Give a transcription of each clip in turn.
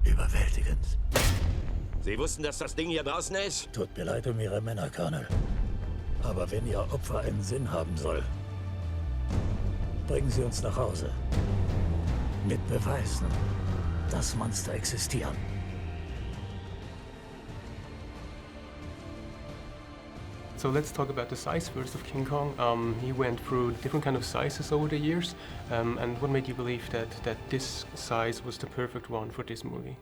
Überwältigend. Sie wussten, dass das Ding hier draußen ist? Tut mir leid um Ihre Männer, Colonel. Aber wenn Ihr Opfer einen Sinn haben soll, bringen Sie uns nach Hause. Mit Beweisen, dass Monster existieren. So let's talk about the size first of King Kong. He went through different kind of sizes over the years, and what made you believe that this size was the perfect one for this movie?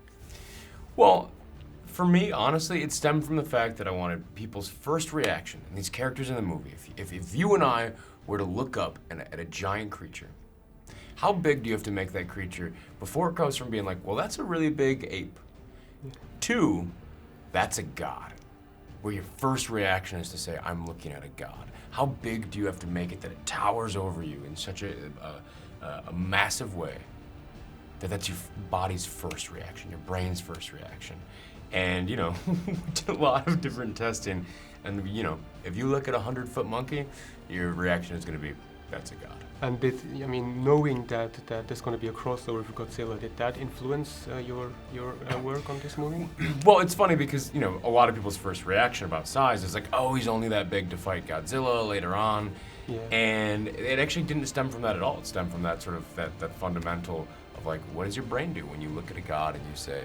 Well, for me, honestly, it stemmed from the fact that I wanted people's first reaction, and these characters in the movie. If you and I were to look up at a giant creature, how big do you have to make that creature before it goes from being like, well, that's a really big ape, to, that's a god? Where your first reaction is to say, I'm looking at a god. How big do you have to make it that it towers over you in such a massive way that that's your body's first reaction, your brain's first reaction? And, you know, we did a lot of different testing, and, you know, if you look at a 100-foot monkey, your reaction is going to be, that's a god. And knowing that there's going to be a crossover with Godzilla, did that influence your work on this movie? Well, it's funny because, you know, a lot of people's first reaction about size is like, oh, he's only that big to fight Godzilla later on. Yeah. And it actually didn't stem from that at all. It stemmed from that sort of, that fundamental of like, what does your brain do when you look at a god and you say,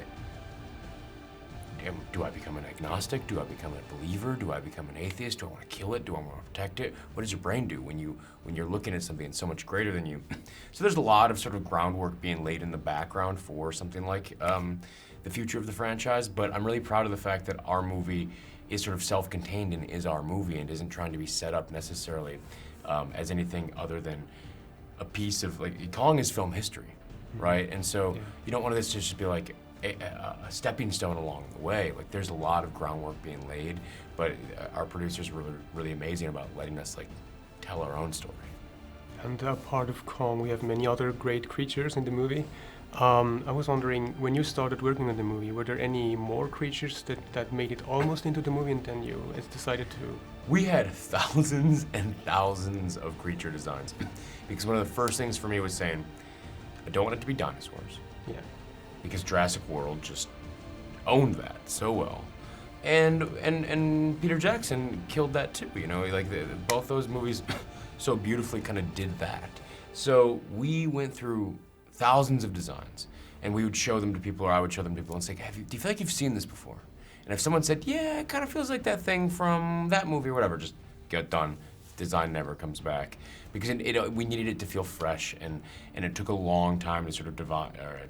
do I become an agnostic? Do I become a believer? Do I become an atheist? Do I want to kill it? Do I want to protect it? What does your brain do when you're looking at something so much greater than you? So there's a lot of sort of groundwork being laid in the background for something like the future of the franchise, but I'm really proud of the fact that our movie is sort of self-contained and is our movie and isn't trying to be set up necessarily as anything other than a piece of, like, Kong is film history, right? And so you don't want this to just be like a stepping stone along the way. Like, there's a lot of groundwork being laid, but our producers were really amazing about letting us, like, tell our own story. And part of Kong, we have many other great creatures in the movie. I was wondering, when you started working on the movie, were there any more creatures that made it almost into the movie and then you decided to? We had thousands and thousands of creature designs because one of the first things for me was saying, I don't want it to be dinosaurs. Yeah. Because Jurassic World just owned that so well. And Peter Jackson killed that too, you know, like both those movies so beautifully kind of did that. So we went through thousands of designs and we would show them to people, or I would show them to people and say, do you feel like you've seen this before? And if someone said, yeah, it kind of feels like that thing from that movie or whatever, just get done. Design never comes back. Because we needed it to feel fresh, and it took a long time to sort of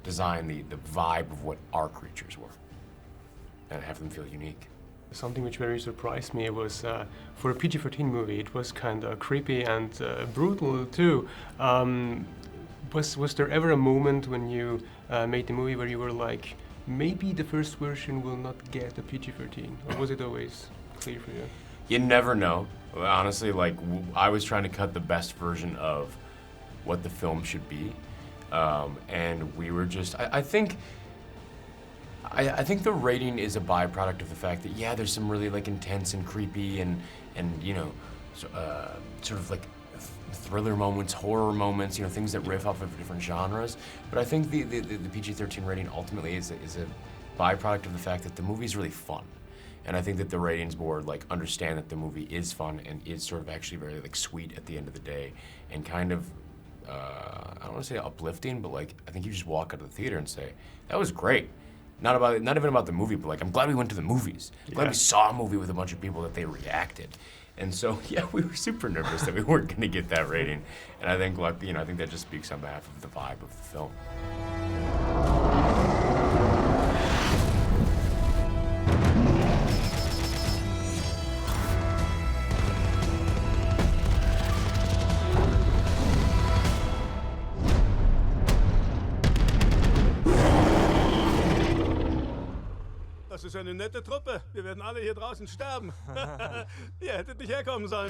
design the vibe of what our creatures were and have them feel unique. Something which very surprised me was, for a PG-13 movie, it was kind of creepy and brutal too. Was there ever a moment when you made the movie where you were like, maybe the first version will not get a PG-13, or was it always clear for you? You never know. Honestly, like, I was trying to cut the best version of what the film should be, and we were just, I think the rating is a byproduct of the fact that, yeah, there's some really, like, intense and creepy and you know, sort of like thriller moments, horror moments, you know, things that riff off of different genres. But I think the PG-13 rating ultimately is a byproduct of the fact that the movie's really fun. And I think that the ratings board, like, understand that the movie is fun and is sort of actually very, like, sweet at the end of the day, and kind of, I don't want to say uplifting, but, like, I think you just walk out of the theater and say, that was great. Not even about the movie, but, like, I'm glad we went to the movies. I'm glad we saw a movie with a bunch of people that they reacted. And so, yeah, we were super nervous that we weren't going to get that rating. And I think, like, you know, I think that just speaks on behalf of the vibe of the film. Das ist eine nette Truppe. Wir werden alle hier draußen sterben. Ihr hättet nicht herkommen sollen.